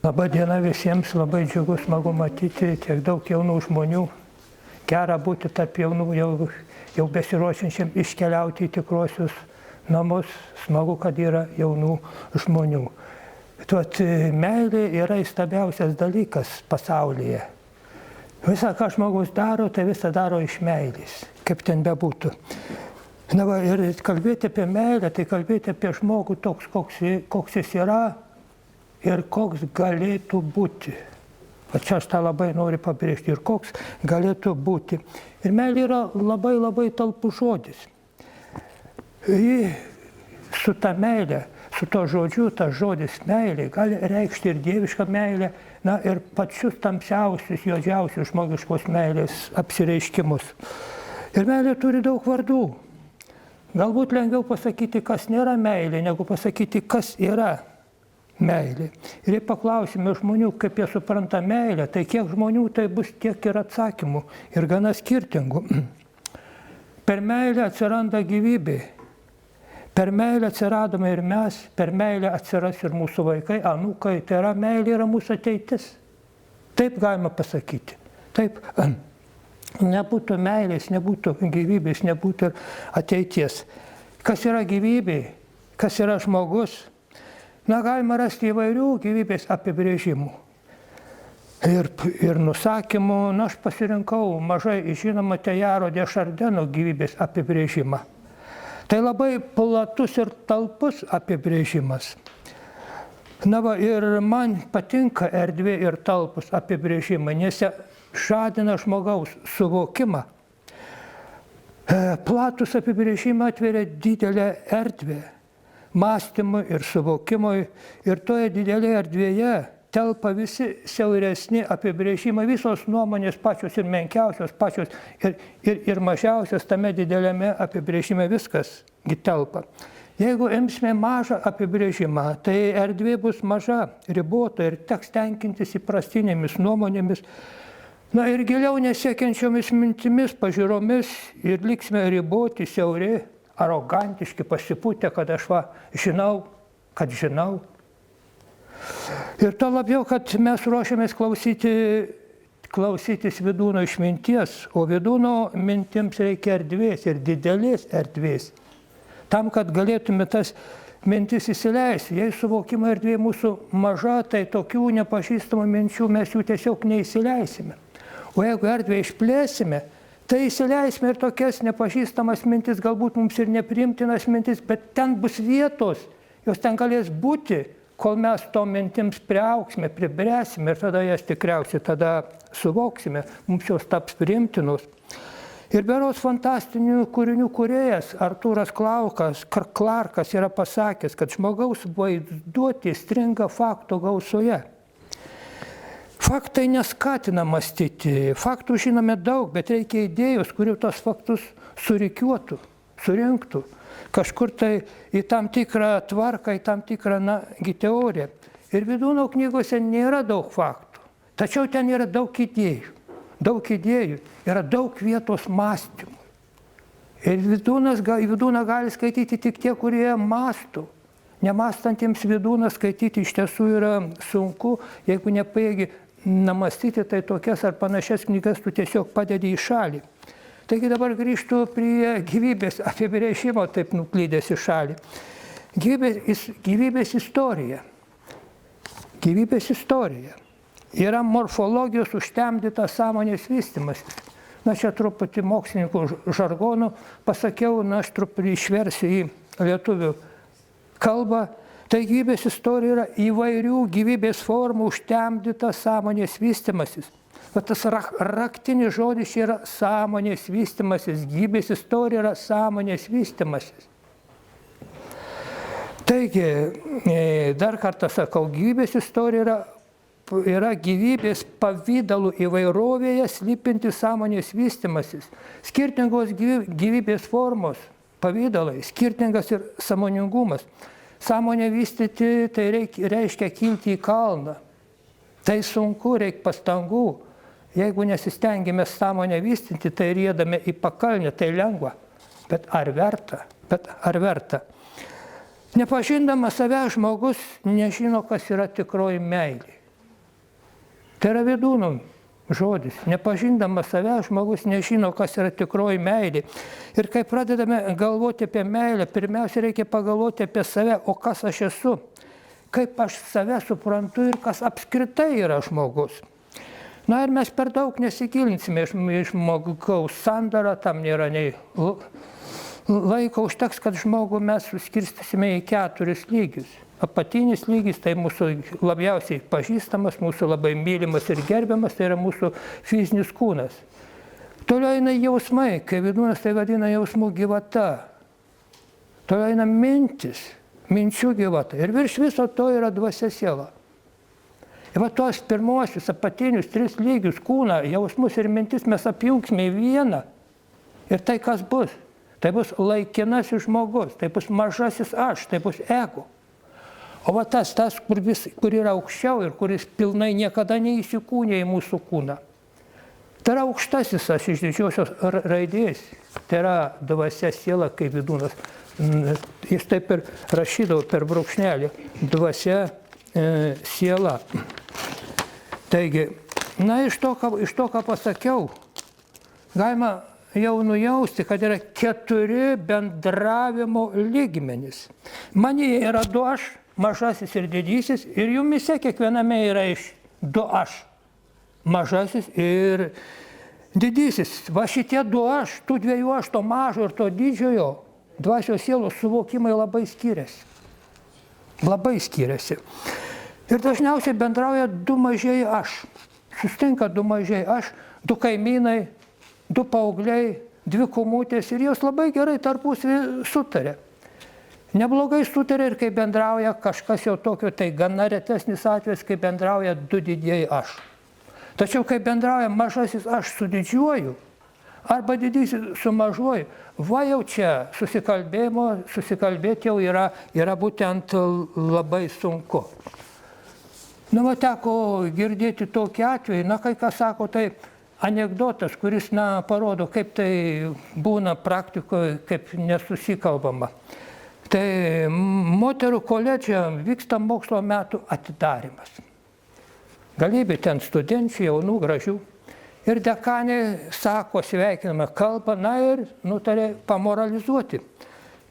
Labą dieną visiems, labai džiugu, smagu matyti tiek daug jaunų žmonių. Gera būti tarp jaunų, jau besiruošiančiam iškeliauti į tikruosius namus. Smagu, kad yra jaunų žmonių. Tuot meilė yra įstabiausias dalykas pasaulyje. Visa, ką žmogus daro, tai visą daro iš meilės, kaip ten bebūtų. Na, ir kalbėti apie meilę, tai kalbėti apie žmogų toks, koks jis yra ir koks galėtų būti. O čia aš tą labai noriu pabrėžti, ir koks galėtų būti. Ir meilė yra labai, labai talpus žodis. Su ta meilė, su to žodžiu, tas žodis meilė gali reikšti ir dievišką meilę, na ir pačius tamsiausius, juodžiausius žmogiškos meilės apsireiškimus. Ir meilė turi daug vardų. Galbūt lengviau pasakyti, kas nėra meilė, negu pasakyti, kas yra meilė. Ir jei paklausime žmonių, kaip jie supranta meilę, tai kiek žmonių tai bus, tiek ir atsakymų, ir gana skirtingų. Per meilę atsiranda gyvybė. Per meilę atsiradome ir mes, per meilę atsiras ir mūsų vaikai, anūkai. Tai yra meilė, yra mūsų ateitis. Taip galima pasakyti. Taip. Nebūtų meilės, nebūtų gyvybės, nebūtų ateities. Kas yra gyvybė, kas yra žmogus? Na, galima rasti įvairių gyvybės apibrėžimų ir nusakymų. Na, aš pasirinkau mažai žinomą Teilharo de Chardino gyvybės apibrėžimą. Tai labai platus ir talpus apibrėžimas. Na, ir man patinka erdvė ir talpus apibrėžimai, nes jie žadina žmogaus suvokimą. Platus apibrėžimai atveria didelę erdvę mąstymui ir suvokimui, ir toje didelėje erdvėje telpa visi siauresni apibrėžimai, visos nuomonės pačios ir menkiausios, pačios ir mažiausios tame didelėme apibrėžime, viskas telpa. Jeigu imsime mažą apibrėžimą, tai erdvė bus maža, ribota ir teks tenkintis įprastinėmis nuomonėmis, na ir giliau nesiekiančiomis mintimis, pažiūromis, ir liksime riboti, siauri, arogantiški, pasipūtę, kad aš žinau, kad žinau. Ir to labiau, kad mes ruošiamės klausytis Vydūno išminties, o Vydūno mintims reikia erdvės ir didelės erdvės. Tam, kad galėtume tas mintis įsileisti. Jei suvokimo erdvė mūsų maža, tai tokių nepažįstamų minčių mes jų tiesiog neįsileisime. O jeigu erdvę išplėsime, tai įsileisime ir tokias nepažįstamas mintis, galbūt mums ir nepriimtinas mintis, bet ten bus vietos, jos ten galės būti, kol mes to mintims priaugsime, pribręsime ir tada jas tikriausiai tada suvoksime, mums jos taps priimtinos. Ir berods fantastinių kūrinių kūrėjas Artūras Clarkas yra pasakęs, kad žmogaus vaizduotė stringa faktų gausoje. Faktai neskatina mąstyti, faktų žinome daug, bet reikia idėjos, kurių tos faktus surikiuotų, surinktų, kažkur tai į tam tikrą tvarką, į tam tikrą teoriją. Ir Vydūno knygose nėra daug faktų, tačiau ten yra daug idėjų, yra daug vietos mąstymų. Ir Vydūną gali skaityti tik tie, kurie mąsto. Nemąstantiems Vydūną skaityti iš tiesų yra sunku, jeigu nepajėgi namastyti, tai tokias ar panašias knygas tu tiesiog padedi į šalį. Taigi dabar grįžtu prie gyvybės apibrėžimo, taip nuklydęs į šalį. Gyvybės istorija. Gyvybės istorija yra morfologijos užtemdytas sąmonės vystymasis. Na, čia truputį mokslininkų žargonų pasakiau, na, aš truputį išversiu į lietuvių kalbą. Tai gyvybės istorija yra įvairių gyvybės formų užtemdytas sąmonės vystymasis. Bet tas raktinis žodis yra sąmonės vystymasis. Gyvybės istorija yra sąmonės vystymasis. Taigi, dar kartą sakau, gyvybės istorija yra gyvybės pavydalų įvairovėje slypinti sąmonės vystymasis. Skirtingos gyvybės formos, pavydalai, skirtingas ir sąmoningumas. Sąmonę vystyti tai reiškia kilti į kalną. Tai sunku, reikia pastangų. Jeigu nesistengėme sąmonę vystyti, tai riedame į pakalnę, tai lengva. Bet ar verta? Nepažindamas save žmogus nežino, kas yra tikroji meilė. Tai yra Vydūno žodis. Nepažindamas savęs, žmogus nežino, kas yra tikroji meilė. Ir kai pradedame galvoti apie meilę, pirmiausia reikia pagalvoti apie save, o kas aš esu, kaip aš save suprantu ir kas apskritai yra žmogus. Na ir mes per daug nesigilinsime į žmogaus sandarą, tam nėra nei laiko, užteks, kad žmogų mes suskirstysime į 4 lygius. Apatinis lygis tai mūsų labiausiai pažįstamas, mūsų labai mylimas ir gerbiamas, tai yra mūsų fizinis kūnas. Toliau eina jausmai, kai Vydūnas tai vadina jausmų gyvata. Toliau eina mintis, minčių gyvata. Ir virš viso to yra dvasia siela. Ir va tos pirmosius apatinius 3 lygius kūną, jausmus ir mintis mes apjungsime į vieną. Ir tai kas bus? Tai bus laikinasis žmogus, tai bus mažasis aš, tai bus ego. O va tas, kur yra aukščiau ir kuris pilnai niekada neįsikūnė į mūsų kūną. Tai yra aukštasis aš iš didžiosios raidės. Tai yra dvasia siela, kaip Vydūnas. Jis taip ir rašydavo per brūkšnelį. Dvasia siela. Taigi, na iš to, ką pasakiau, galima jau nujausti, kad yra 4 bendravimo lygmenys. Manyje yra 2 aš, mažasis ir didysis, ir jumise kiekviename yra iš 2 aš, mažasis ir didysis. Va šitie 2 aš, tų 2 aš, to mažo ir to didžiojo, dvasios sielos suvokimai labai skiriasi. Labai skiriasi. Ir dažniausiai bendrauja 2 mažieji aš. Sustinka 2 mažieji aš, 2 kaimynai, 2 paaugliai, 2 kumutės ir jos labai gerai tarpusavy sutarė. Neblogai sutarė ir kai bendrauja kažkas jau tokio, tai gana retesnis atvejis, kai bendrauja 2 didieji aš. Tačiau kai bendrauja mažasis aš su didžiuoju, arba didysis su mažuoju, va jau čia susikalbėti jau yra būtent labai sunku. Na, va teko girdėti tokį atvejį, na, kai kas sako, tai anekdotas, kuris, na, parodo, kaip tai būna praktikoje, kaip nesusikalbama. Tai moterų koledže vyksta mokslo metų atidarimas. Galybė ten studenčių, jaunų, gražių. Ir dekanė sako sveikinamą kalbą, na ir nutarė pamoralizuoti.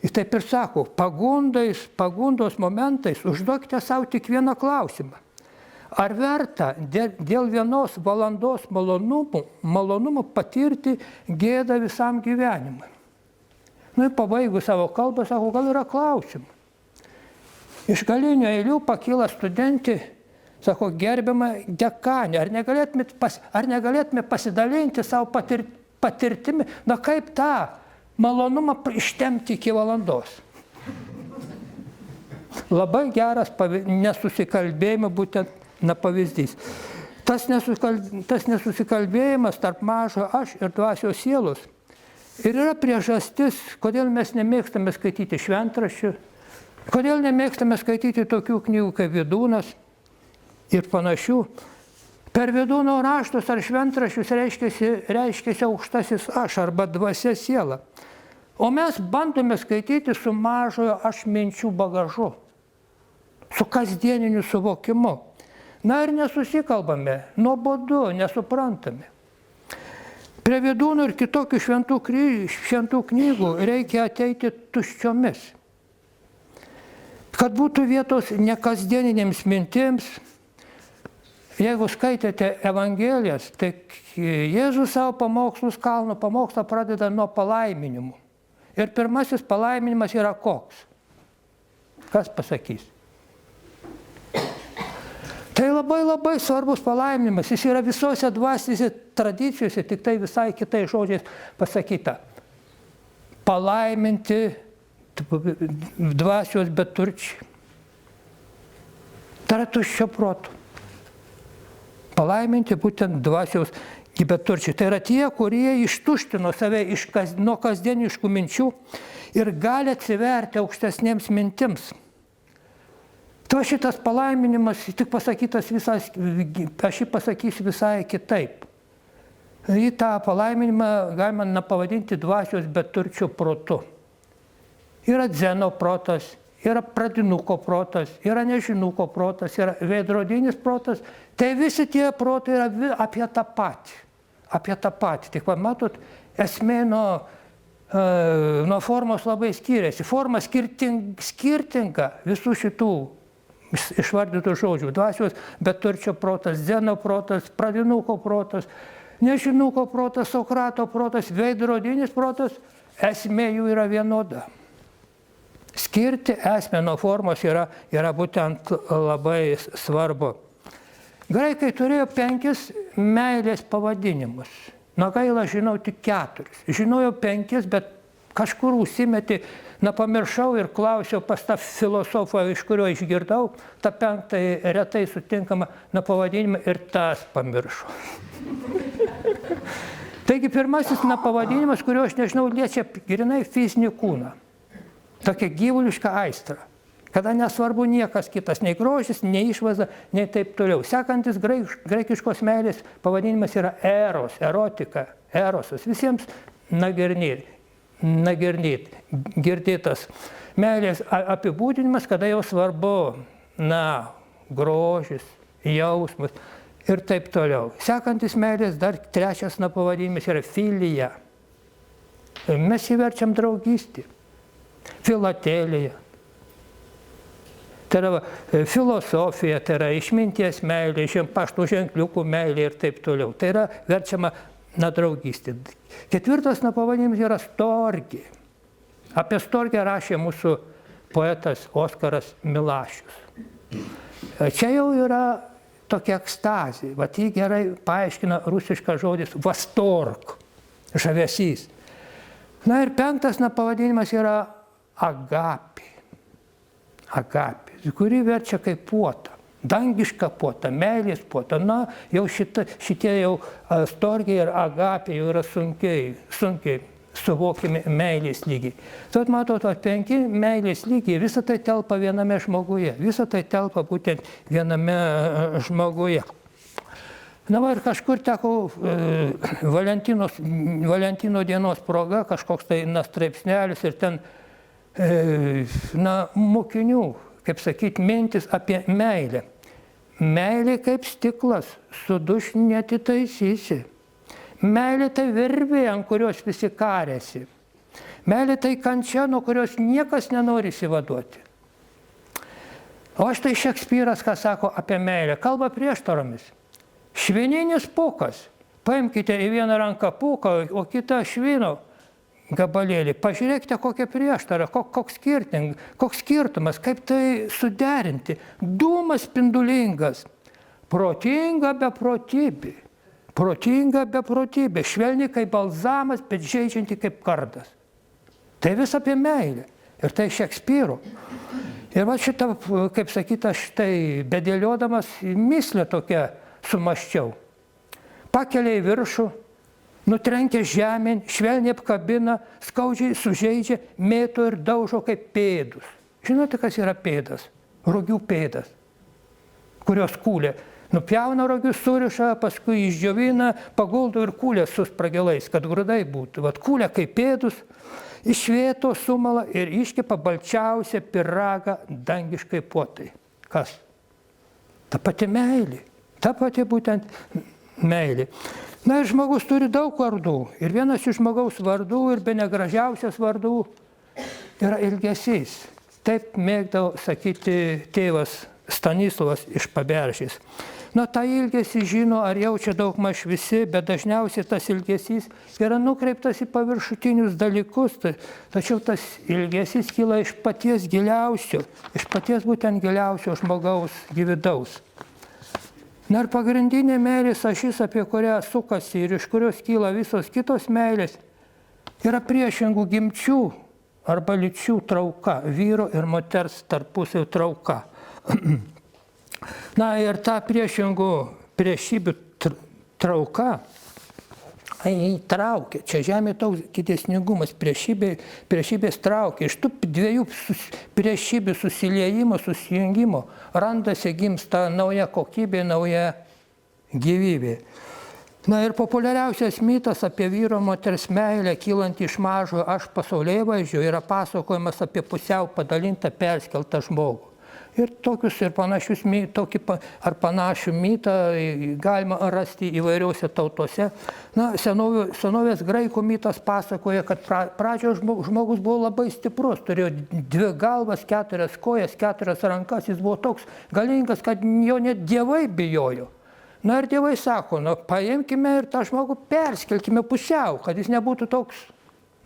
Jis taip ir sako, pagundos momentais užduokite savo tik vieną klausimą. Ar verta dėl 1 valandos malonumų patirti gėdą visam gyvenimui? Nu ir pabaigus savo kalbą, sako, gal yra klausimų. Iš galinių eilių pakyla studentė, sako, gerbiama dekanė, ar negalėtume pasidalinti savo patirtimi, na kaip tą malonumą ištemti iki valandos. Labai geras nesusikalbėjimo būtent pavyzdys. Tas nesusikalbėjimas tarp mažo aš ir dvasios sielos ir yra priežastis, kodėl mes nemėgstame skaityti šventraščių, kodėl nemėgstame skaityti tokių knygų kaip Vydūnas ir panašių. Per Vydūno raštus ar šventraščius reiškiasi aukštasis aš arba dvasia siela. O mes bandome skaityti su mažojo aš minčių bagažu, su kasdieniniu suvokimu. Na ir nesusikalbame, nuobodu, nesuprantame. Prie Vydūno ir kitokių šventų knygų reikia ateiti tuščiomis. Kad būtų vietos nekasdieninėms mintims, jeigu skaitėte Evangelijas, tai Jėzus savo pamokslus, kalno pamokslą pradeda nuo palaiminimų. Ir pirmasis palaiminimas yra koks? Kas pasakys? Tai labai svarbus palaiminimas, jis yra visose dvasinėse tradicijose, tik tai visai kitais žodžiais pasakyta. Palaiminti dvasios beturčiai. Tai yra tuščio proto. Palaiminti būtent dvasios beturčiai. Tai yra tie, kurie ištuštino save nuo kasdieniškų minčių ir gali atsiverti aukštesnėms mintims. Tai šitas palaiminimas tik pasakytas aš jį pasakysiu visai kitaip. Į tą palaiminimą galima pavadinti dvasios beturčio protu. Yra dzeno protas, yra pradinuko protas, yra nežinuko protas, yra veidrodinis protas. Tai visi tie protai yra apie tą patį. Apie tą patį. Tik matot, esmė nuo formos labai skiriasi. Forma skirtinga visų šitų išvardytų žodžių. Dvasios beturčio protas, Zeno protas, pradinuko protas, nežinuko protas, Sokrato protas, veidrodinis protas. Esmė jų yra vienoda. Skirti esmę nuo formos yra būtent labai svarbu. Graikai turėjo 5 meilės pavadinimus. Na gaila, žinau tik 4. Žinojau 5, bet kažkur užsimetė, pamiršau ir klausiau pas tą filosofą, iš kurio išgirdau, tą 5 retai sutinkamą pavadinimą ir tas pamiršau. Taigi pirmasis pavadinimas, kurio aš nežinau, liečia grinai fizinį kūną. Tokia gyvuliška aistra, kada nesvarbu niekas kitas, nei grožis, nei išvaizda, nei taip toliau. Sekantis graikiškos meilės pavadinimas yra eros, erotika, erosas. Visiems girdėtas meilės apibūdinimas, kada jau svarbu, grožis, jausmas ir taip toliau. Sekantis meilės dar 3 pavadinimas yra filija. Mes įverčiam draugystį. Filatelija, tai yra filosofija, tai yra išminties meilė, pašto ženkliukų meilė ir taip toliau. Tai yra verčiama draugystė. 4 pavadinimas yra storgė. Apie storgę rašė mūsų poetas Oskaras Milašius. Čia jau yra tokia ekstazė. Vat jį gerai paaiškina rusiškas žodis vastorg, žavesys. Ir 5 pavadinimas yra agapė, kuri verčia kaip puota, dangiška puota, meilės puota. Jau šitie jau storgė ir agapė jau yra sunkiai suvokiami meilės lygiai. Tad matot, 5 meilės lygiai, visą tai telpa viename žmoguje, visą tai telpa būtent viename žmoguje. Ir kažkur teko Valentino dienos proga, kažkoks tai straipsnelis ir ten mokinių, kaip sakyti, mintis apie meilę. Meilė kaip stiklas, suduš neatitaisysi. Meilė tai virvė, ant kurios visi kariasi. Meilė tai kančia, nuo kurios niekas nenori išsivaduoti. O štai Šekspyras, ką sako apie meilę, kalba prieštaromis. Švininis pūkas. Paimkite į vieną ranką pūką, o kitą švino gabalėlį. Pažiūrėkite, kokia prieštara, koks skirtumas, kaip tai suderinti. Dūmas spindulingas, protinga beprotybė. Protinga beprotybė, švelni kaip balzamas, bet žeidžianti kaip kardas. Tai vis apie meilę. Ir tai Šekspyro. Ir va šitą, kaip sakyta, štai bedėliodamas mislę tokią sumaščiau. Pakelia į viršų, nutrenkia žemėn, švelniai apkabina, skaudžiai sužeidžia, mėto ir daužo kaip pėdus. Žinote, kas yra pėdas? Rogių pėdas, kurios kūlė. Nupjauna rogius, suriša, paskui išdžiovina, paguldo ir kūlė su spragelais, kad grūdai būtų. Vat kūlė kaip pėdus, išvėto, sumala ir iškepa balčiausią pyragą dangiškai puotai. Kas? Ta pati meilė. Ta pati būtent meilė. Ir žmogus turi daug vardų. Ir vienas iš žmogaus vardų ir bene gražiausias vardų yra ilgesys. Taip mėgdavo sakyti tėvas Stanislovas iš Paberžės. tą ilgesį žino ar jaučia daugmaž visi, bet dažniausiai tas ilgesys yra nukreiptas į paviršutinius dalykus, tačiau tas ilgesys kyla iš paties giliausio, iš paties būtent giliausio žmogaus vidaus. Ir pagrindinė meilės ašis, apie kurią sukasi ir iš kurios kyla visos kitos meilės, yra priešingų gimčių arba lyčių trauka, vyro ir moters tarpusavio trauka. Ir ta priešingų priešybių trauka įtraukia. Čia žemė toks dėsningumas, priešybės traukia. Iš tų dviejų priešybių susiliejimo, susijungimo randasi, gimsta nauja kokybė, nauja gyvybė. Na ir populiariausias mitas apie vyro moters meilę, kylant iš mažo aš pasaulėvaizdžio, yra pasakojimas apie pusiau padalintą perskeltą žmogų. Ir tokius ir panašius, ar panašių mitą galima rasti įvairiuose tautose. Na, senovės graikų mitas pasakoja, kad pradžioje žmogus buvo labai stiprus, turėjo 2 galvas, 4 kojas, 4 rankas, jis buvo toks galingas, kad jo net dievai bijojo. Na ir dievai sako, paimkime ir tą žmogų perskelkime pusiau, kad jis nebūtų toks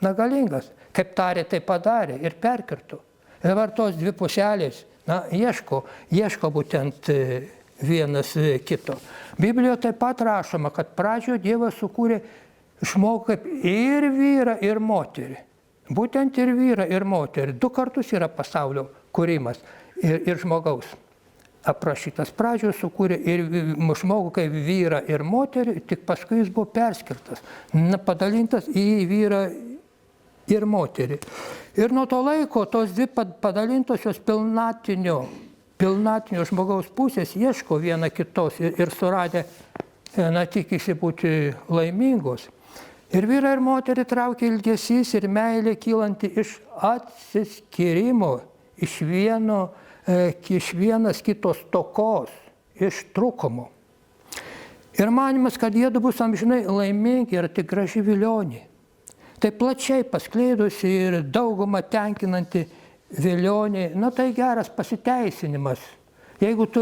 galingas. Kaip tarė, tai padarė ir perkirto. Ir dabar tos 2 puselės, ieško būtent vienas kito. Biblijoje taip pat rašoma, kad pradžioje Dievas sukūrė žmogų kaip ir vyrą, ir moterį. Būtent ir vyrą, ir moterį. 2 kartus yra pasaulio kūrimas ir žmogaus aprašytas. Pradžioje sukūrė ir žmogų kaip vyrą ir moterį, tik paskui jis buvo perskirtas, padalintas į vyrą ir moterį. Ir nuo to laiko tos 2 padalintosios pilnatinio žmogaus pusės ieško viena kitos ir suradę, tikisi būti laimingos. Ir vyrą ir moterį traukia ilgesys ir meilė kylanti iš atsiskyrimo, iš vienas kitos stokos, iš trūkumo. Ir manimas, kad jie bus amžinai laimingi ir tik graži vilionė. Tai plačiai paskleidusi ir daugumą tenkinanti vilionė, tai geras pasiteisinimas. Jeigu tu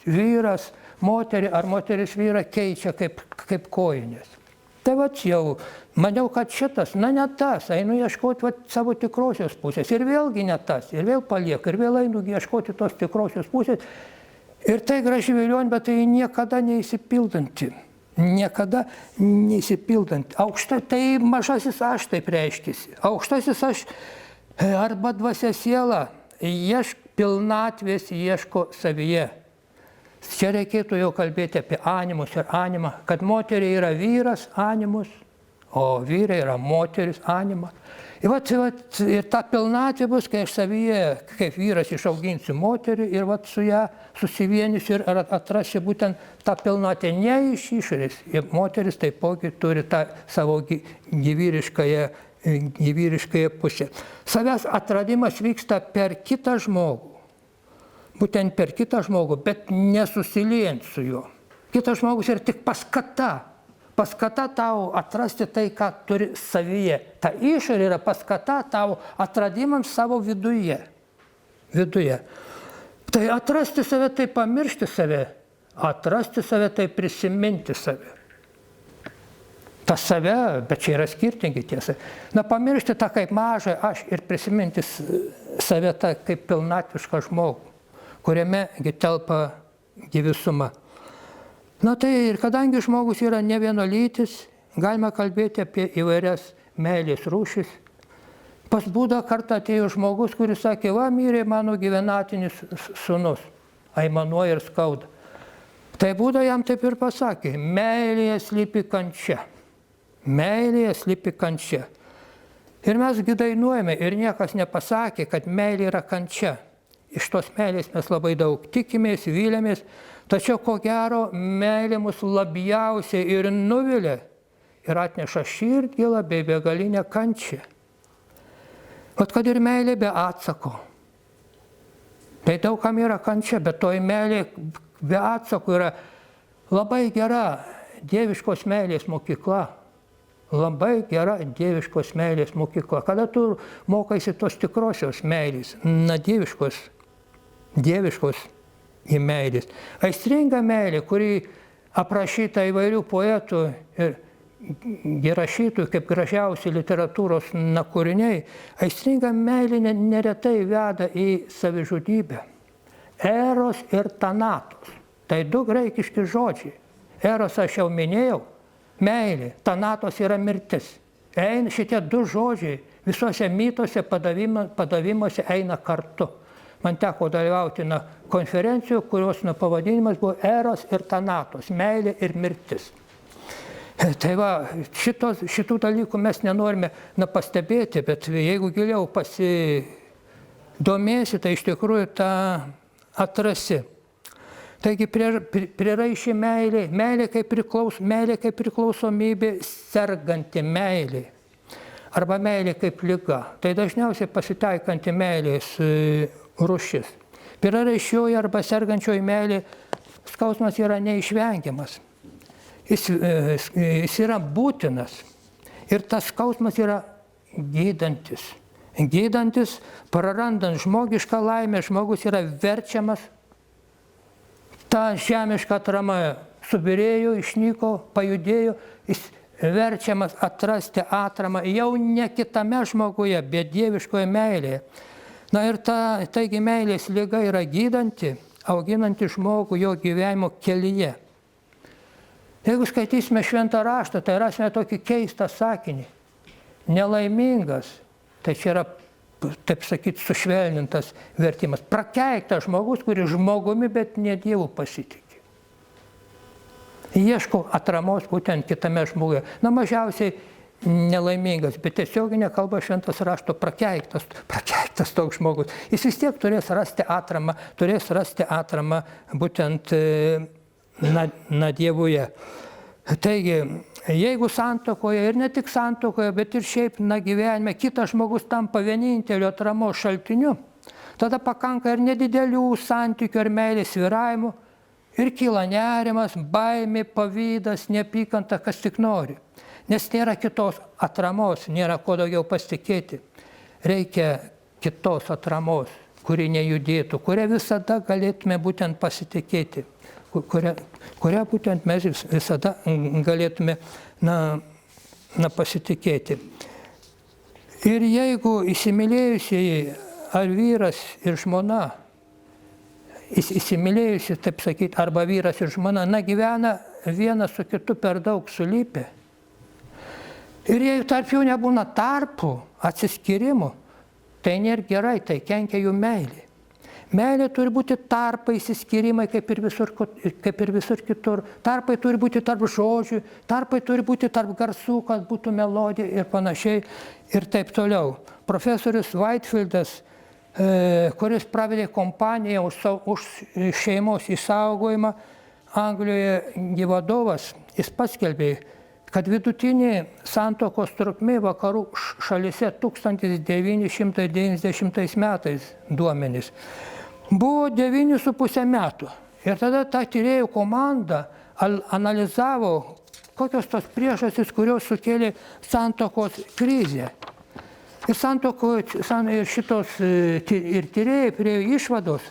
vyras moterį ar moteris vyrą keičia kaip kojinės. Tai jau maniau, kad šitas, ne tas, einu ieškoti savo tikrosios pusės. Ir vėlgi ne tas, ir vėl palieku, ir vėl einu ieškoti tos tikrosios pusės. Ir tai graži vilionė, bet tai niekada neįsipildanti. Niekada neįsipildant. Tai mažasis aš taip reiškėsi. Aukštasis aš arba dvasia siela pilnatvės ieško savyje. Čia reikėtų jau kalbėti apie animus ir animą, kad moteriai yra vyras animus, o vyrai yra moteris anima. Ir ta pilnatvė bus, kai aš savyje, kaip vyras, išauginsiu moterį ir su ją susivienysiu ir atrasiu būtent tą pilnatvę ne iš išorės. Moteris taipogi turi tą savo gyvyriškąją pusę. Savęs atradimas vyksta per kitą žmogų. Būtent per kitą žmogų, bet nesusiliejant su juo. Kitas žmogus yra tik paskata. Paskata tau atrasti tai, ką turi savyje. Ta išorė yra paskata tau atradimams savo viduje. Tai atrasti save, tai pamiršti save. Atrasti save, tai prisiminti save. Ta save, bet čia yra skirtingi tiesa. Pamiršti tą kaip mažą aš ir prisiminti save tą kaip pilnatvišką žmogų, kuriame telpa visuma. Tai ir kadangi žmogus yra ne vienalytis, galima kalbėti apie įvairias meilės rūšis. Pas Budą kartą atėjo žmogus, kuris sakė, mirė mano gyvenatinis sūnus, aimanuoja ir skauda. Tai Buda jam taip ir pasakė, meilėje slypi kančia. Meilėje slypi kančia. Ir mes dainuojame ir niekas nepasakė, kad meilė yra kančia. Iš tos meilės mes labai daug tikimės, vylėmės, tačiau ko gero meilė mus labiausiai ir nuvilia ir atneša širdgėlą bei begalinę kančią. Kad ir meilė be atsako. Tai daugam yra kančia, bet toji meilė be atsako yra labai gera dieviškos meilės mokykla. Labai gera dieviškos meilės mokykla. Kada tu mokaisi tos tikrosios meilės, dieviškos meilės. Aistringa meilė, kuri aprašyta įvairių poetų ir rašytojų kaip gražiausi literatūros kūriniai, aistringa meilė neretai veda į savižudybę. Eros ir tanatos. Tai 2 graikiški žodžiai. Eros aš jau minėjau, meilė, tanatos yra mirtis. Šitie 2 žodžiai visuose mytuose, padavimuose eina kartu. Man teko dalyvauti konferencijų, kurios pavadinimas buvo Eros ir tanatos, meilė ir mirtis. Tai šitų dalykų mes nenorime pastebėti, bet jeigu giliau pasidomėsi, tai iš tikrųjų tą atrasi. Taigi priraišė meilė, meilė kaip priklausomybė, serganti meilė. Arba meilė kaip liga. Tai dažniausiai pasitaikanti meilės rūšis. Prieraišioji arba sergančioji meilė skausmas yra neišvengiamas. Jis yra būtinas. Ir tas skausmas yra gydantis. Gydantis, prarandant žmogišką laimę, žmogus yra verčiamas. Ta žemiška atrama subirėjo, išnyko, pajudėjo, jis verčiamas atrasti atramą jau ne kitame žmoguje, bet dieviškoje meilėje. Na ir taigi meilės liga yra gydanti, auginanti žmogų jo gyvenimo kelyje. Jeigu skaitysime šventą raštą, tai rasime tokį keistą sakinį. Nelaimingas, tai čia yra, taip sakyti, sušvelnintas vertimas. Prakeiktas žmogus, kuris žmogumi, bet ne Dievu pasitikė. Ieško atramos būtent kitame žmoguje. Na, mažiausiai nelaimingas, bet tiesioginė kalba šventas rašto prakeiktas toks žmogus. Jis vis tiek turės rasti atramą būtent Dievuje. Taigi, jeigu santuokoje ir ne tik santuokoje, bet ir šiaip gyvenime kitas žmogus tampa vieninteliu atramos šaltiniu, tada pakanka ir nedidelių santykių ir meilės svyravimų. Ir kyla nerimas, baimė, pavydas, neapykanta, kas tik nori. Nes nėra kitos atramos, nėra ko daugiau pasitikėti. Reikia kitos atramos, kuri nejudėtų, kurią visada galėtume būtent pasitikėti, kurią būtent mes visada galėtume pasitikėti. Ir jeigu įsimylėjusieji ar vyras ir žmona, įsimylėjusi, taip sakyti, arba vyras ir žmona, gyvena vienas su kitu per daug sulipę. Ir jei tarp jų nebūna tarpų, atsiskyrimo, tai nėra gerai, tai kenkia jų meilė. Meilė turi būti tarpai, įsiskyrimai, kaip ir visur kitur. Tarpai turi būti tarp žodžių, tarpai turi būti tarp garsų, kad būtų melodija ir panašiai ir taip toliau. Profesorius Whitefieldas, kuris pravedė kompaniją už šeimos išsaugojimą, Anglijoje vadovas, jis paskelbė, kad vidutinė santuokos trukmė vakarų šalyse 1990 metais duomenys buvo 9,5 metų. Ir tada ta tyrėjų komanda analizavo, kokios tos priežastys, kurios sukėlė santuokos krizę. Ir šitos ir tyrėjai priėjo išvados,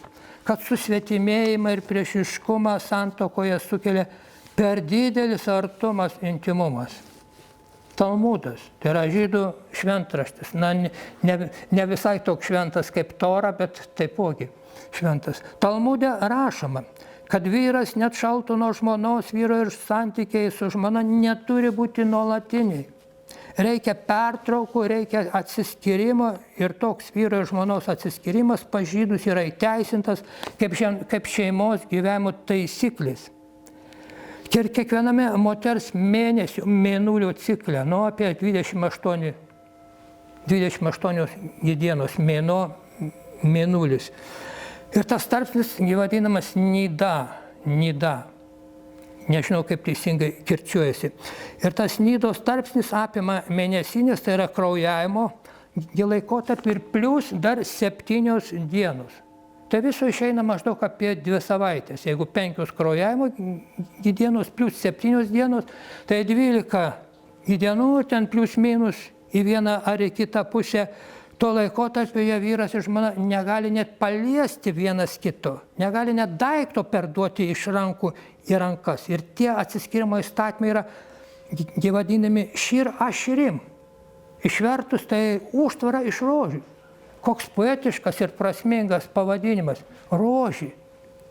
kad susvetimėjimą ir priešiškumą santuokoje sukelia per didelis artumas, intimumas. Talmudas, tai yra žydų šventraštis. Ne visai toks šventas kaip Tora, bet taipogi šventas. Talmude rašoma, kad vyras net šaltų nuo žmonos, vyro ir santykiai su žmona neturi būti nuolatiniai. Reikia pertraukų, reikia atsiskyrimo ir toks vyro ir žmonos atsiskyrimas pas žydus yra įteisintas kaip šeimos gyvenimo taisyklės. Ir kiekviename moters mėnulio cikle, apie 28 dienos mėnulis. Ir tas tarpsnis vadinamas nida. Nežinau, kaip teisingai kirčiuojasi. Ir tas nidos tarpsnis apima mėnesinės, tai yra kraujavimo laikotarpį ir plus dar 7 dienos. Tai viso išeina maždaug apie 2 savaitės. Jeigu 5 kraujavimo dienos plus 7 dienos, tai 12 dienų, ten plus minus į vieną ar į kitą pusę. Tuo laikotarpiu vyras ir žmona negali net paliesti vienas kito, negali net daikto perduoti iš rankų į rankas. Ir tie atsiskyrimo įstatymai yra vadinami šir aširim. Išvertus tai užtvara iš rožių. Koks poetiškas ir prasmingas pavadinimas. Rožį.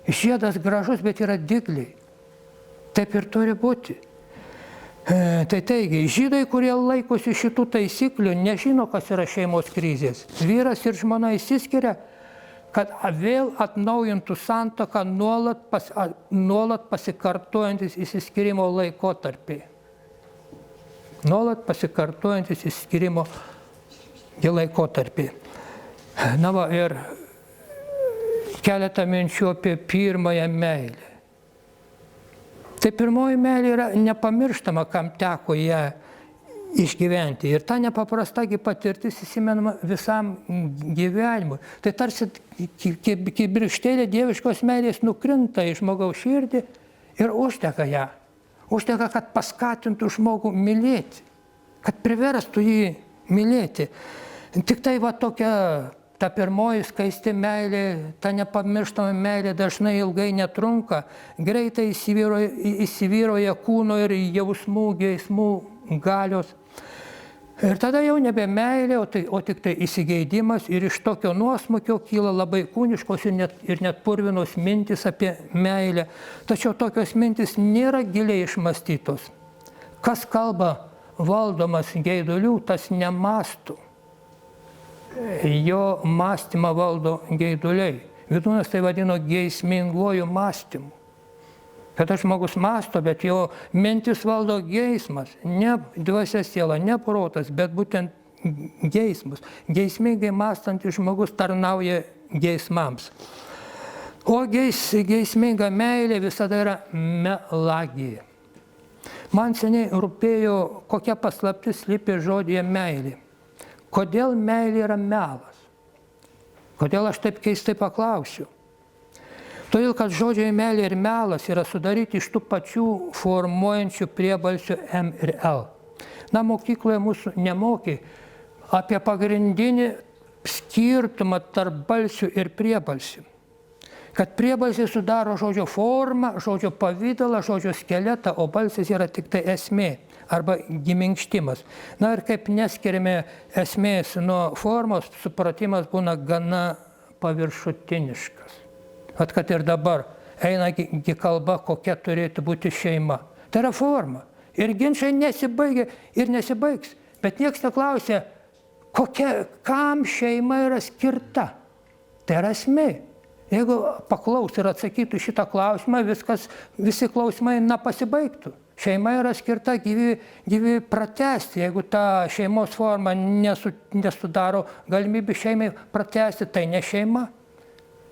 Žiedas gražus, bet yra dygliai. Taip ir turi būti. Tai taigi, žydai, kurie laikosi šitų taisyklių, nežino, kas yra šeimos krizės. Vyras ir žmona išsiskiria, kad vėl atnaujintų santuoką nuolat pasikartojantis išsiskyrimo laikotarpiai. Nuolat pasikartojantis išsiskyrimo laikotarpiai. Ir keletą minčių apie pirmąją meilę. Tai pirmoji meilė yra nepamirštama, kam teko ją išgyventi. Ir ta nepaprastagi patirtis įsimenama visam gyvenimui. Tai tarsi kibirkštėlė dieviškos meilės nukrinta į žmogaus širdį ir užteka ją. Užteka, kad paskatintų žmogų mylėti, kad priverstų jį mylėti. Tik tai va tokia ta pirmoji skaisti meilė, ta nepamirštama meilė dažnai ilgai netrunka, greitai įsivyrauja kūno ir jausmų, geismų galios. Ir tada jau nebe meilė, o tik tai įsigeidimas ir iš tokio nuosmukio kyla labai kūniškos ir net purvinos mintis apie meilę. Tačiau tokios mintis nėra giliai išmąstytos. Kas kalba valdomas geidulių, tas nemąsto. Jo mąstymą valdo geiduliai. Vydūnas tai vadino geisminguoju mąstymu. Kada žmogus mąsto, bet jo mintis valdo geismas, ne dvasia siela, ne protas, bet būtent geismas. Geismingai mąstantis žmogus tarnauja geismams. O geisminga meilė visada yra melagija. Man seniai rūpėjo, kokia paslaptis slypi žodyje meilė. Kodėl meilė yra melas? Kodėl aš taip keistai paklausiu? Todėl, kad žodžiai meilė ir melas yra sudaryti iš tų pačių formuojančių priebalsių M ir L. Na, mokykloje mūsų nemokė apie pagrindinį skirtumą tarp balsių ir priebalsių. Kad priebalsiai sudaro žodžio formą, žodžio pavydalą, žodžio skeletą, o balsis yra tik tai esmė arba giminkštimas. Na ir kaip neskiriame esmės nuo formos, supratimas būna gana paviršutiniškas. Vat kad ir dabar eina kalba, kokia turėtų būti šeima. Tai yra forma. Ir ginčai nesibaigia ir nesibaigs. Bet niekas neklausia, kam šeima yra skirta. Tai yra esmė. Jeigu paklaus ir atsakytų šitą klausimą, visi klausimai pasibaigtų. Šeima yra skirta gyvi pratęsti. Jeigu ta šeimos forma nesudaro galimybių šeimai pratęsti, tai ne šeima.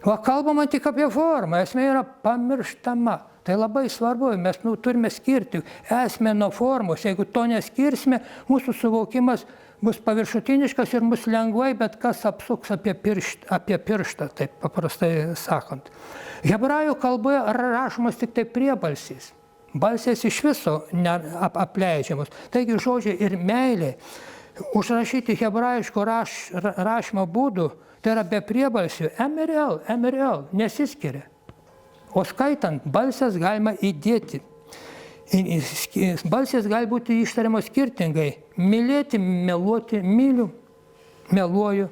O kalbama tik apie formą, esmė yra pamirštama. Tai labai svarbu, mes turime skirti esmę nuo formos. Jeigu to neskirsime, mūsų suvokimas bus paviršutiniškas ir mus lengvai, bet kas apsuks apie pirštą, taip paprastai sakant. Hebrajų kalboje rašomas tik tai priebalsiais. Balsės iš viso apleidžiamos. Taigi žodžiai ir meilė užrašyti hebrajiško rašymo būdų, tai yra be priebalsių M ir L nesiskiria. O skaitant, balsės galima įdėti. Balsės gali būti ištariamos skirtingai. Mylėti, meluoti, myliu, meluoju.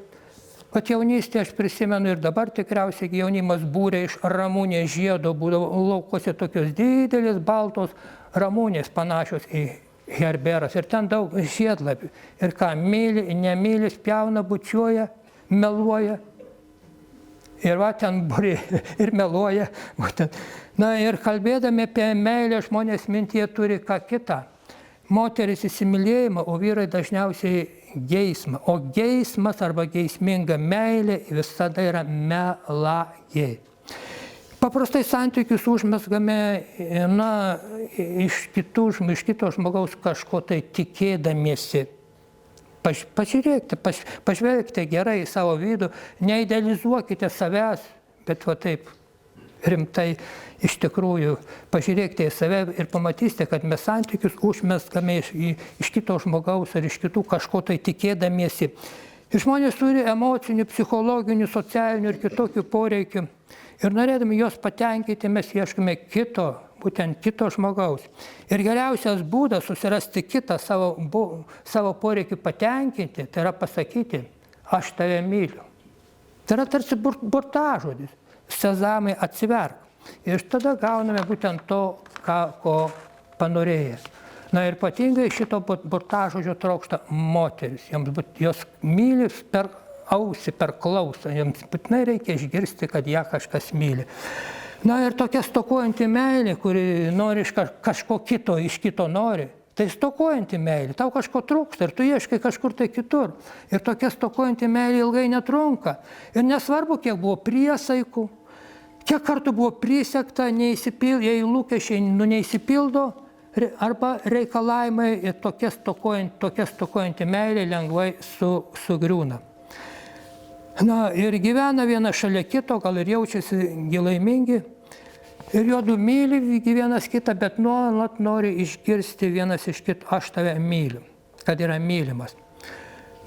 Kad jaunystėje aš prisimenu ir dabar tikriausiai jaunimas būrė iš ramunės žiedo, būdavo laukose tokios didelės baltos ramunės panašios į herberas. Ir ten daug žiedlapių. Ir ką, myli, nemyli, spjauna, bučiuoja, meluoja. Ir va ten būrė ir meluoja. Na ir kalbėdami apie meilę žmonės mintyje turi ką kitą. Moteris įsimylėjimą, o vyrai dažniausiai geismą. O geismas arba geisminga meilė visada yra melagė. Paprastai santykius užmezgame iš kito žmogaus kažko tai tikėdamiesi. Pažiūrėkite, pažvelkite gerai į savo vidų, neidealizuokite savęs, bet va taip rimtai iš tikrųjų pažiūrėkite į save ir pamatysite, kad mes santykius užmezgame iš kito žmogaus ar iš kitų kažko tai tikėdamiesi. Ir žmonės turi emocinių, psichologinių, socialinių ir kitokių poreikių. Ir norėdami juos patenkinti, mes ieškome būtent kito žmogaus. Ir geriausias būdas susirasti kitą savo poreikių patenkinti, tai yra pasakyti, aš tave myliu. Tai yra tarsi burtažodis. Sezamai atsiverk. Ir tada gauname būtent to, ko panorėjęs. Na ir ypatingai šito burtažodžio trokšta moteris. Jos myli per ausį, per klausą. Jiems būtinai reikia išgirsti, kad ją kažkas myli. Na ir tokia stokojanti meilė, kuri nori iš kažko kito, iš kito nori. Tai stokojanti meilė, tau kažko trūksta ir tu ieškai kažkur tai kitur. Ir tokia stokojanti meilė ilgai netrunka. Ir nesvarbu, kiek buvo priesaikų, kiek kartų buvo prisiekta, jei lūkesčiai neįsipildo, arba reikalavimai tokia stokojanti meilė lengvai sugriūna. Na ir gyvena viena šalia kito, gal ir jaučiasi laimingi. Ir juodu myli vienas kitą, bet nuolat nori išgirsti vienas iš kito, aš tave myliu, kad yra mylimas.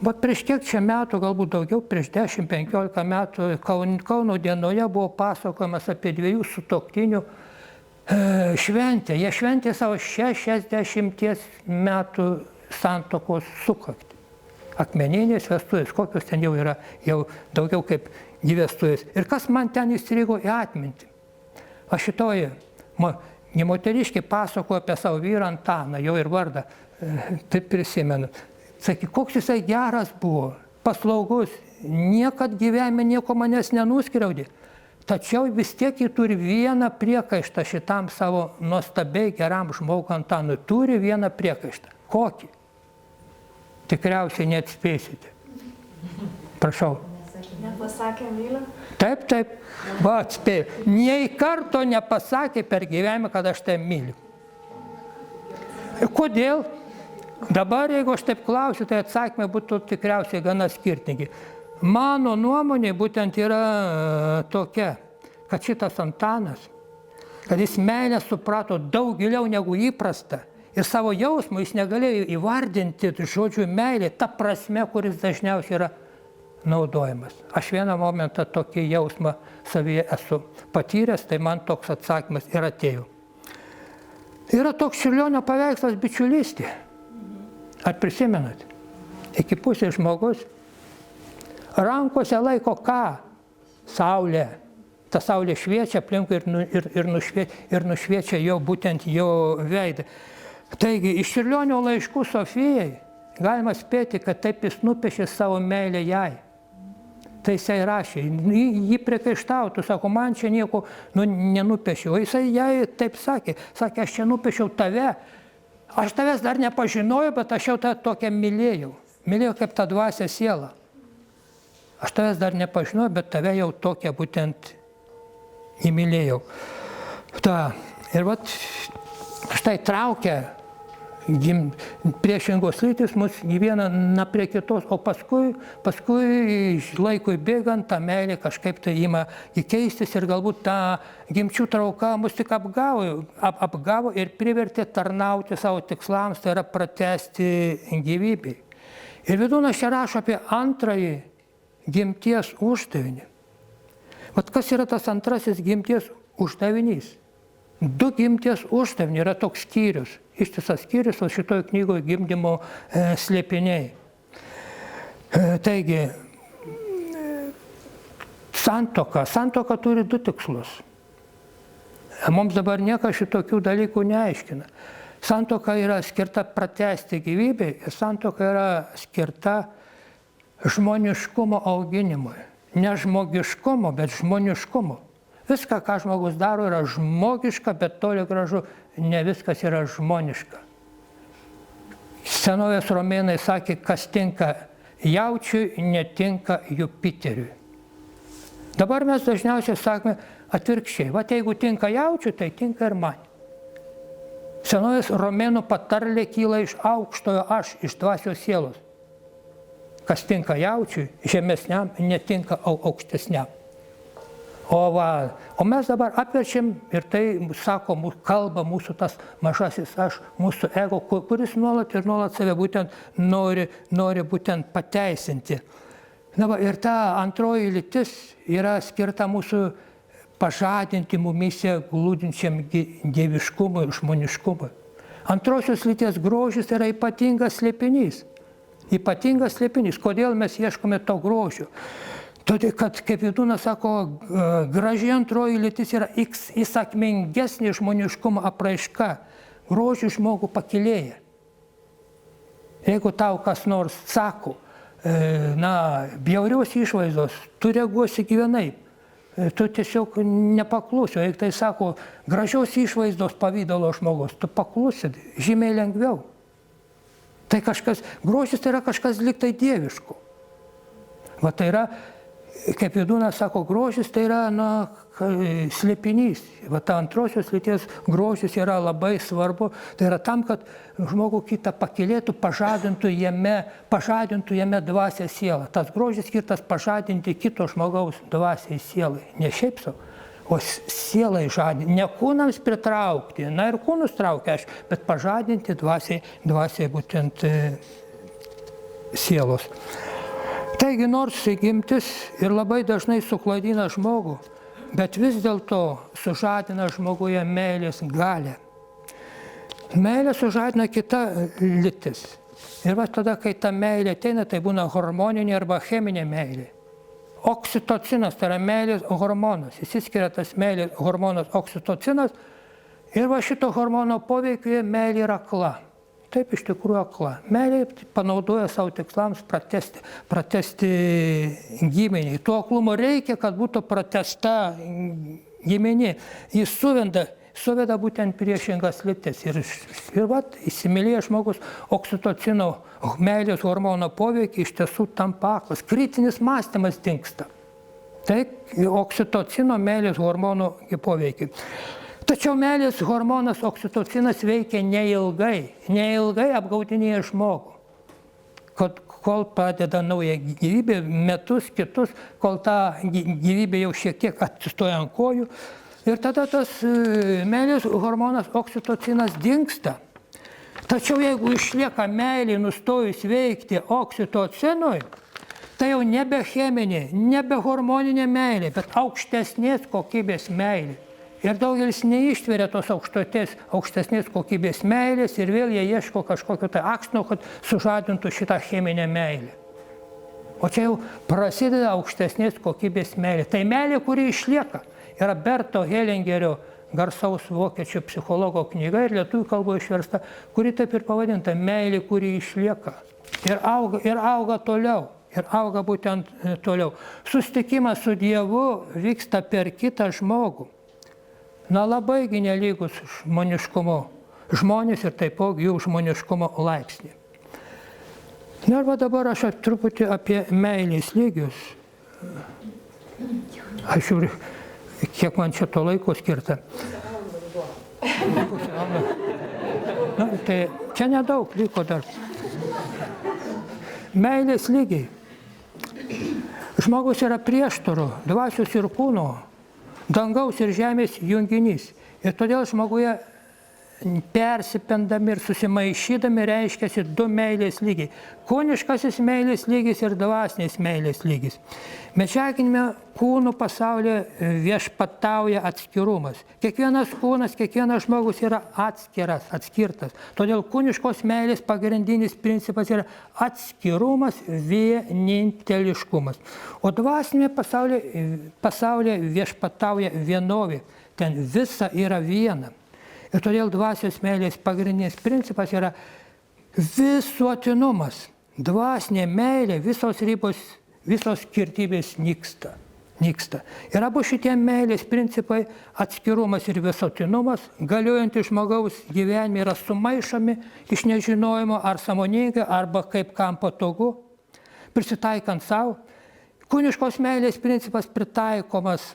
Bet prieš kiek čia metų, galbūt daugiau, prieš 10-15 metų Kauno dienoje buvo pasakojimas apie 2 sutuoktinių šventę. Jie šventė savo 60 metų santuokos sukaktį. Akmeninės vestuvės, kokios ten jau yra, jau daugiau kaip 2 vestuvės. Ir kas man ten įstrigo į atmintį? Aš šitoji moteriškė pasakojo apie savo vyrą Antaną, jau ir vardą, taip prisimenu. Sakė, koks jisai geras buvo, paslaugus, niekad gyvenime nieko manęs nenuskriaudė. Tačiau vis tiek jį turi vieną priekaištą šitam savo nuostabiai geram žmogui Antanui. Turi vieną priekaištą. Kokį? Tikriausiai neatspėsite. Prašau. Nepasakė myliu? Taip, va atspėjau. Nei karto nepasakė per gyvenimą, kad aš tai myliu. Kodėl? Dabar, jeigu aš taip klausiu, tai atsakymai būtų tikriausiai gana skirtingi. Mano nuomonė būtent yra tokia, kad šitas Antanas, kad jis meilę suprato daug giliau negu įprasta ir savo jausmų jis negalėjo įvardinti žodžių meilė, ta prasme, kuris dažniausiai yra naudojamas. Aš vieną momentą tokį jausmą savyje esu patyręs, tai man toks atsakymas ir atėjo. Yra toks Čiurlionio paveikslas Bičiulystė. Ar prisimenat? Iki pusės žmogus rankose laiko ką? Saulė. Ta saulė šviečia aplinkui ir nušviečia jo būtent jo veidą. Taigi, iš Čiurlionio laiškų Sofijai galima spėti, kad taip jis nupiešė savo meilę jai. Tai jisai rašė, jį priekaištautų, sako, man čia nieko nenupiešiau. O jisai jai taip sakė, aš čia nupiešiau tave. Aš tavęs dar nepažinojau, bet aš jau tą tokią mylėjau. Mylėjau kaip tą dvasią sielą. Aš tavęs dar nepažinojau, bet tave jau tokią būtent įmylėjau. Ir vat štai traukia priešingos lytys mus gyvena prie kitos, o paskui laikui bėgant ta meilė kažkaip tai ima keistis ir galbūt ta gimčių trauka mus tik apgavo ir privertė tarnauti savo tikslams, tai yra pratęsti gyvybei. Ir Vydūnas čia rašo apie antrąjį gimties uždavinį. Vat kas yra tas antrasis gimties uždavinys? 2 gimties uždaviniai yra toks skyrius, ištisas skyrius, o šitoje knygoje gimdymo slėpiniai. Taigi, santuoka turi 2 tikslus. Mums dabar niekas šitokių dalykų neaiškina. Santuoka yra skirta pratęsti gyvybę ir santuoka yra skirta žmoniškumo auginimui. Ne žmogiškumo, bet žmoniškumo. Viską, ką žmogus daro, yra žmogiška, bet toli gražu ne viskas yra žmoniška. Senovės romėnai sakė, kas tinka jaučiui, netinka Jupiteriui. Dabar mes dažniausiai sakome atvirkščiai. Vat jeigu tinka jaučiui, tai tinka ir man. Senovės romėnų patarlė kyla iš aukštojo aš, iš dvasios sielos. Kas tinka jaučiui, žemesniam, netinka aukštesniam. O mes dabar apverčiam ir tai sako, kalba mūsų tas mažasis aš, mūsų ego, kuris nuolat save būtent nori būtent pateisinti. Ir ta antroji lytis yra skirta mūsų pažadinti mumyse glūdinčiam dieviškumui ir žmoniškumui. Antrosios lyties grožis yra ypatingas slėpinys. Ypatingas slėpinys. Kodėl mes ieškome to grožio? Todėl, kad, kaip Vydūnas sako, graži antroji lytis yra įsakmingesnė žmoniškumo apraiška. Grožį žmogų pakilėja. Jeigu tau kas nors sako, bjaurios išvaizdos, tu reaguosi gyvenaip. Tu tiesiog nepaklusi. Jeigu tai sako, gražios išvaizdos pavydalo žmogus, tu paklusi žymiai lengviau. Tai grožis tai yra kažkas lyg tai dieviško. Va tai yra kaip Vydūnas sako, grožis tai yra slėpinys. Va, ta antrosios lyties grožis yra labai svarbu. Tai yra tam, kad žmogų kitą pakylėtų, pažadintų jame dvasią sielą. Tas grožis skirtas pažadinti kito žmogaus dvasiai sielai. Ne šiaip savo, o sielai žadinti. Ne kūnams pritraukti, na ir kūnus traukia aš, bet pažadinti dvasiai būtent sielos. Taigi nors įgimtis ir labai dažnai suklaidina žmogų, bet vis dėlto sužadina žmoguje meilės galią. Meilė sužadina kita lytis. Ir va tada, kai ta meilė ateina, tai būna hormoninė arba cheminė meilė. Oksitocinas, tai yra meilės hormonas. Išsiskiria tas meilės hormonas oksitocinas ir va šito hormono poveikyje meilė yra akla. Taip iš tikrųjų akla. Meilė panaudoja savo tikslams pratesti giminį. Tuo aklumo reikia, kad būtų pratesta giminė. Jis suveda būtent priešingas lytis. Ir įsimylėjęs žmogus oksitocino meilės hormono poveikį iš tiesų tampa aklas. Kritinis mąstymas dingsta. Tai oksitocino meilės hormono poveikį. Tačiau meilės hormonas oksitocinas veikia neilgai. Neilgai apgaudinėja žmogų. Kol pradeda nauja gyvybė, metus, kitus, kol ta gyvybė jau šiek tiek atsistoja ant kojų. Ir tada tas meilės hormonas oksitocinas dingsta. Tačiau jeigu išlieka meilė nustojus veikti oksitocinui, tai jau nebe cheminė, nebe hormoninė meilė, bet aukštesnės kokybės meilė. Ir daugelis neištveria tos aukštesnės kokybės meilės ir vėl jie ieško kažkokio tai akstino, kad sužadintų šitą cheminę meilę. O čia jau prasideda aukštesnės kokybės meilė. Tai meilė, kuri išlieka. Yra Berto Hellingerio garsaus vokiečių psichologo knyga ir lietuvių kalboje išversta, kuri taip ir pavadinta meilė, kuri išlieka. Ir auga toliau. Ir auga būtent toliau. Susitikimas su Dievu vyksta per kitą žmogų. Na labaigi nelygus žmoniškumo žmonės ir taipogi jų žmoniškumo laipsnį. Na ir va dabar aš truputį apie meilės lygius. Aš žiūriu, kiek man čia to laiko skirta. Na, tai čia nedaug liko dar. Meilės lygiai. Žmogus yra prieštarų, dvasios ir kūno, dangaus ir žemės junginys. Ir todėl žmoguje persipendami ir susimaišydami reiškiasi du meilės lygiai. Kūniškasis meilės lygis ir dvasinės meilės lygis. Medžiaginime kūnų pasaulyje viešpatauja atskirumas. Kiekvienas kūnas, kiekvienas žmogus yra atskirtas. Todėl kūniškos meilės pagrindinis principas yra atskirumas, vieninteliškumas. O dvasinėme pasaulyje viešpatauja vienovė. Ten visa yra viena. Ir todėl dvasios meilės pagrindinis principas yra visuotinumas. Dvasinė meilė, visos ribos, visos skirtybės nyksta. Ir abu šitie meilės principai, atskirumas ir visuotinumas, galiojantys žmogaus gyvenime, yra sumaišomi iš nežinojimo ar sąmoningai, arba kaip kam patogu, prisitaikant savo. Kūniškos meilės principas pritaikomas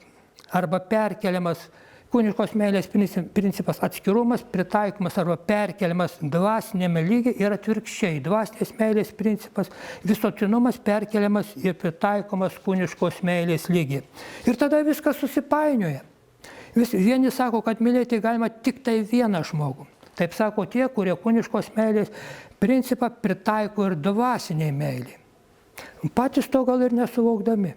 arba perkeliamas. Kūniškos meilės principas atskirumas, pritaikomas arba perkeliamas dvasinėme lygiai ir atvirkščiai. Dvasinės meilės principas visuotinumas perkeliamas ir pritaikomas kūniškos meilės lygiai. Ir tada viskas susipainioja. Vieni sako, kad mylėti galima tik tai vieną žmogų. Taip sako tie, kurie kūniškos meilės principą pritaiko ir dvasiniai meiliai. Patys to gal ir nesuvokdami.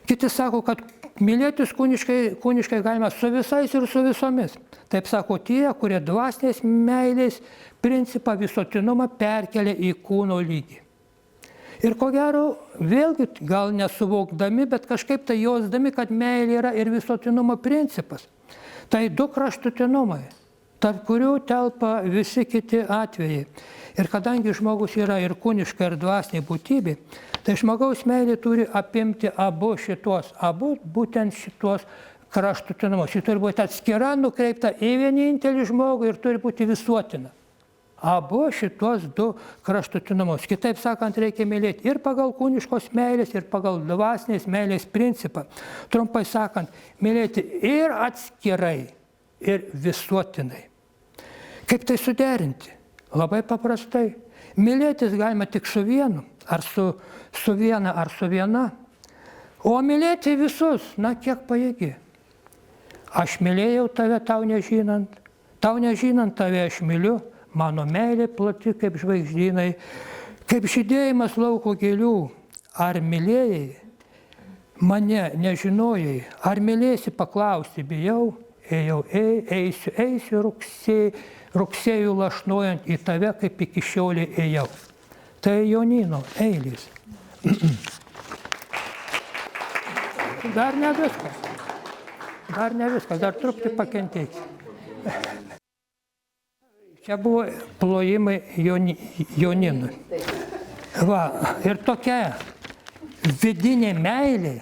Kiti sako, kad mylėtis kūniškai galima su visais ir su visomis. Taip sako tie, kurie dvasinės meilės principą visuotinumą perkelia į kūno lygį. Ir ko gero, vėlgi gal nesuvokdami, bet kažkaip tai jausdami, kad meilė yra ir visuotinumo principas. Tai du kraštutinumai, tarp kurių telpa visi kiti atvejai. Ir kadangi žmogus yra ir kūniška, ir dvasinė būtybė, tai žmogaus meilė turi apimti abu būtent šitos kraštutinumus. Ji turi būti atskira, nukreipta į vienintelį žmogų ir turi būti visuotina. abu šitos du kraštutinumus. Kitaip sakant, reikia mylėti ir pagal kūniškos meilės, ir pagal dvasinės meilės principą. Trumpai sakant, mylėti ir atskirai, ir visuotinai. Kaip tai suderinti? Labai paprastai. Mylėtis galima tik su vienu, ar su viena, ar su viena. O mylėti visus, na kiek pajėgi. Aš mylėjau tave tau nežinant tave aš myliu, mano meilė plati kaip žvaigždynai, kaip žydėjimas lauko gėlių. Ar mylėjai, mane nežinojai, ar mylėsi paklausti, bijau, eisiu rugsėjų lašnojant į tave, kaip iki šiolė ėjau. Tai Jonino eilės. Dar ne viskas, dar truputį pakentėti. Čia buvo plojimai Joninui. Va, ir tokia vidinė meilė,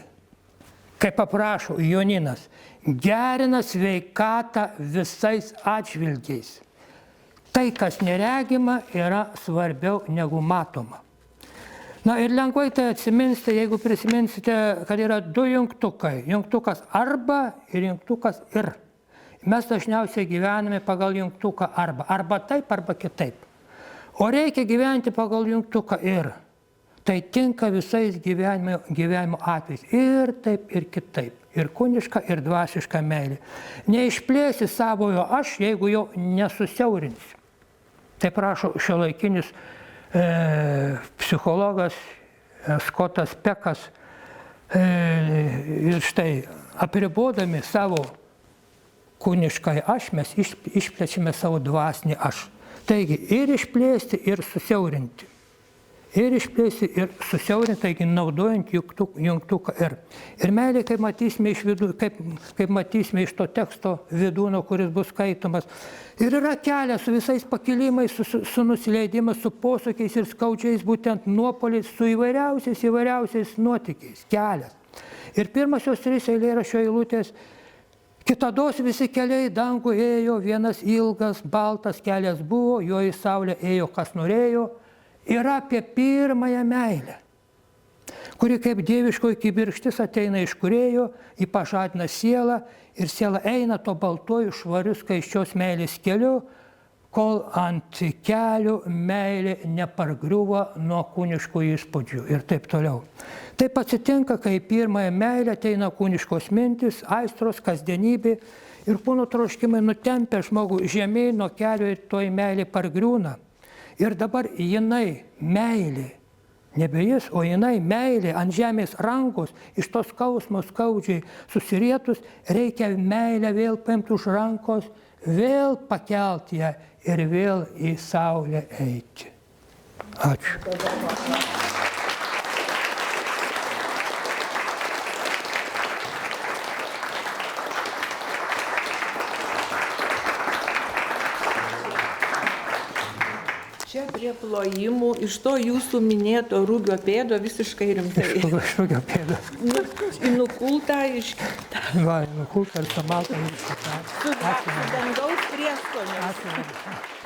kaip paprašo Joninas, gerina sveikatą visais atžvilgiais. Tai, kas neregima, yra svarbiau negu matoma. Na ir lengvai tai atsiminsite, jeigu prisiminsite, kad yra du jungtukai. Jungtukas arba ir jungtukas ir. Mes dažniausiai gyvename pagal jungtuką arba. Arba taip, arba kitaip. O reikia gyventi pagal jungtuką ir. Tai tinka visais gyvenimo atvejais. Ir taip, ir kitaip. Ir kūniška, ir dvasiška meilė. Neišplėsi savojo aš, jeigu jau nesusiaurinsi. Taip rašo šiuolaikinis psichologas Skotas Pekas. Ir štai, apribodami savo kūniškai aš, mes išplečiame savo dvasinį aš. Taigi ir išplėsti, ir susiaurinti. Ir išplėsti, ir susiaurinti, taigi naudojant jungtuką ir. Ir meilė, kaip matysime iš to teksto vidūno, kuris bus skaitomas. Ir yra kelias su visais pakilimais, su nusileidimas, su posūkiais ir skaudžiais, būtent nuopoliais, su įvairiausiais nuotykiais. Kelias. Ir pirmasios 3 eilėraščio eilutės. Kitados visi keliai dangų ėjo, vienas ilgas, baltas kelias buvo, jo į saulę ėjo, kas norėjo. Yra apie pirmąją meilę, kuri kaip dieviškoji kibirkštis ateina iš Kūrėjo, ji pažadina sielą ir siela eina to baltuoju švariu skaisčios meilės keliu, kol ant kelių meilė nepargriuvo nuo kūniškų įspūdžių ir taip toliau. Taip atsitinka, kai pirmąją meilę ateina kūniškos mintis, aistros, kasdienybė ir kūno troškimai nutempia žmogų žemyn nuo kelio ir toj meilė pargriūna. Ir dabar jinai meilė, nebe jis, o jinai meilė ant žemės rankos, iš tos skausmo skaudžiai susirietus, reikia meilę vėl paimti už rankos, vėl pakelti ją ir vėl į saulę eiti. Ačiū. Čia prie plojimų, iš to jūsų minėto Rugio pėdo visiškai rimtai. Iš Rugio pėdo. Nukulta, iškirta. Va, nukulta ir samalta. Su dangaus prieskoniu. Ačiū.